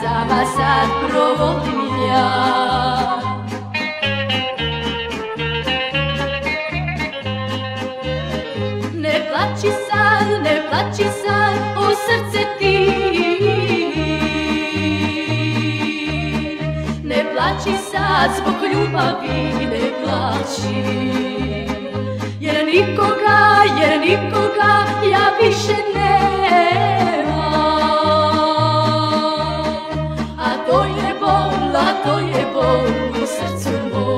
sama sad provodim ja. Ne plaći sad, o srce ti. Ne plaći sad zbog ljubavi, ne plaći. Jer nikoga ja više nemam. A to je bol u srcu mom.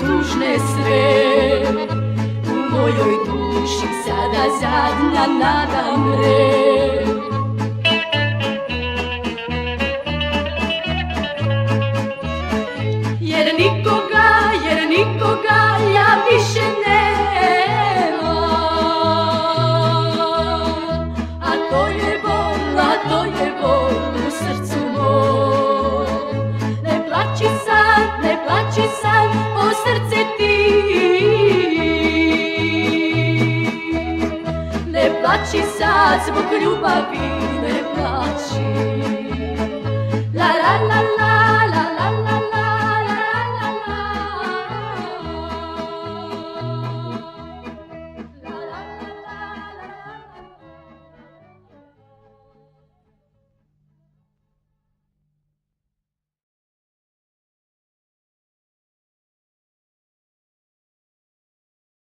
Tužne sve, u mojoj duši sada zadnja nada mre. Jer nikoga ja više nemam. A to je bol u srcu mom. Ne plaći sad, o srce ti. Ne plaći sad zbog ljubavi, ne plaći. La la